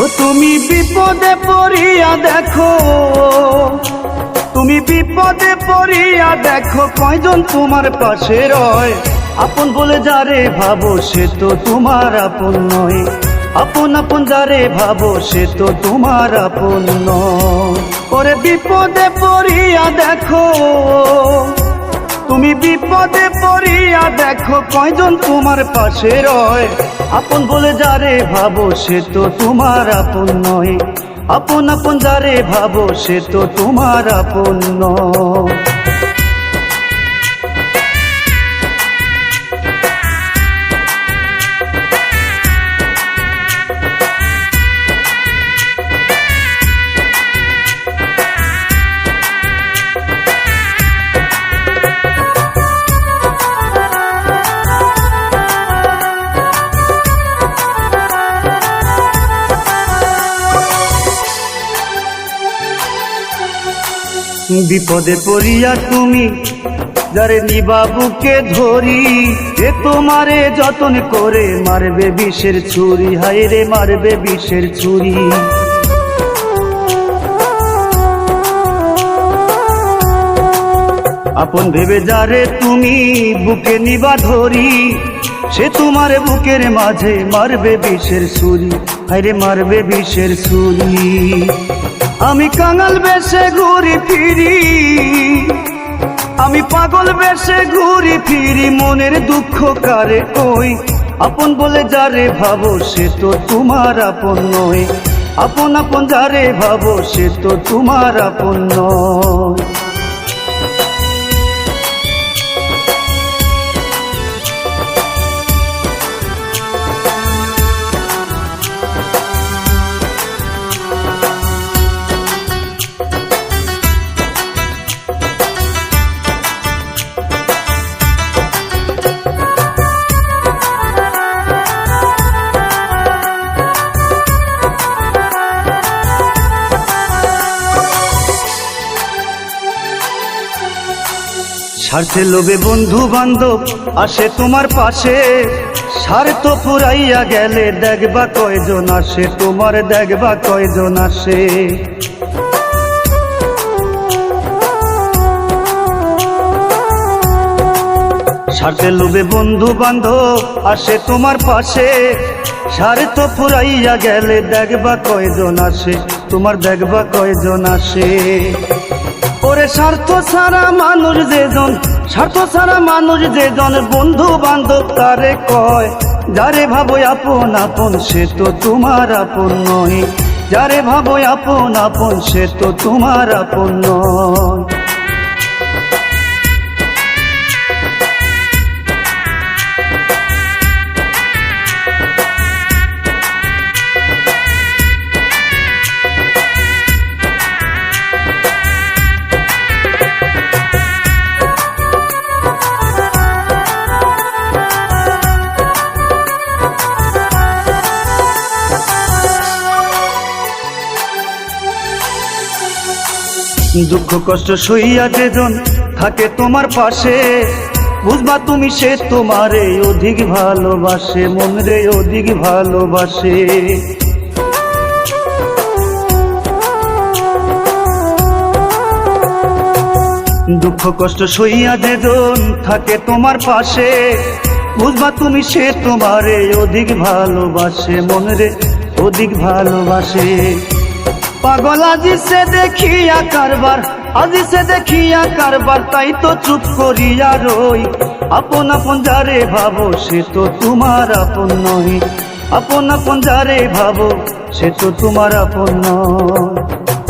ও তুমি বিপদে পড়িয়া দেখো, তুমি বিপদে পড়িয়া দেখো, কয়জন তোমার পাশে রয়। আপন বলে যারে ভাবো সে তো তোমার আপন নয়, আপন আপন যারে ভাবো সে তো তোমার আপন নয়। ওরে বিপদে পড়িয়া দেখো, তুমি বিপদে পড়িয়া দেখো, কয়জন তোমার পাশে রয়। আপন বলে যারে ভাবো সে তো তোমার আপন নয়, আপন আপন যারে ভাবো সে তো তোমার আপন নয়। বিপদে পড়িয়া তুমি যারে নিবা বুকে ধরি, এ তোমারে যতন করে মারবে বিষের ছুরি, হায় রে মারবে বিষের ছুরি। আপন ভেবে যারে তুমি বুকে নিবা ধরি, সে তোমার বুকের মাঝে মারবে বিষের ছুরি, হায় রে মারবে বিষের ছুরি। আমি কাঙাল বেশে ঘুরি ফিরি, আমি পাগল বেশে ঘুরি ফিরি, মনের দুঃখ কারে কই। আপন বলে যারে ভাবো সে তো তোমার আপন নয়, আপন আপন যারে ভাবো সে তো তোমার আপন নয়। স্বার্থে লোভে বন্ধু বান্ধব আসে তোমার পাশে, স্বার্থ ফুরাইয়া গেলে দেখবা কয়জন আসে, তোমার দেখবা কয়জন আসে। স্বার্থে লোভে বন্ধু বান্ধব আসে তোমার পাশে, স্বার্থ ফুরাইয়া গেলে দেখবা কয়জন আসে, তোমার দেখবা কয়জন আসে। ওরে স্বার্থ ছাড়া মানুষ যেজন, স্বার্থ ছাড়া মানুষ যেজন, বন্ধু বান্ধব তারে কয়। যারে ভাবো আপন আপন সে তো তোমার আপন নয়, যারে ভাবো আপন আপন সে তো তোমার আপন নয়। দুঃখ কষ্ট সইয়া যেজন থাকে তোমার পাশে, বুঝবা তুমি সে তোমারে অধিক ভালোবাসে, মন রে অধিক ভালোবাসে। দুঃখ কষ্ট সইয়া যেজন থাকে তোমার পাশে, বুঝবা তুমি সে তোমারে অধিক ভালোবাসে, মন রে অধিক ভালোবাসে। পাগল আজি সে দেখিয়া কারবার, আজি সে দেখিয়া কারবার, তাই তো চুপ করিয়া রই। আপন আপন যারে ভাবো সে তো তোমার আপন নয়, আপন আপন যারে ভাবো সে তো তোমার আপন নয়।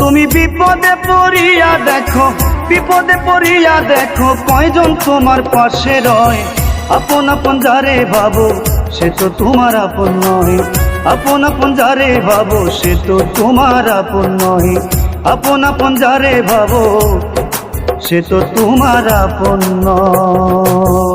তুমি বিপদে পড়িয়া দেখো, বিপদে পড়িয়া দেখো, কয়জন তোমার পাশে রয়। আপন আপন যারে ভাবো সে তো তোমার আপন নয়, আপন আপন যারে ভাবো সে তো তোমার আপন নয়, আপন আপন যারে ভাবো সে তো তোমার আপন নয়।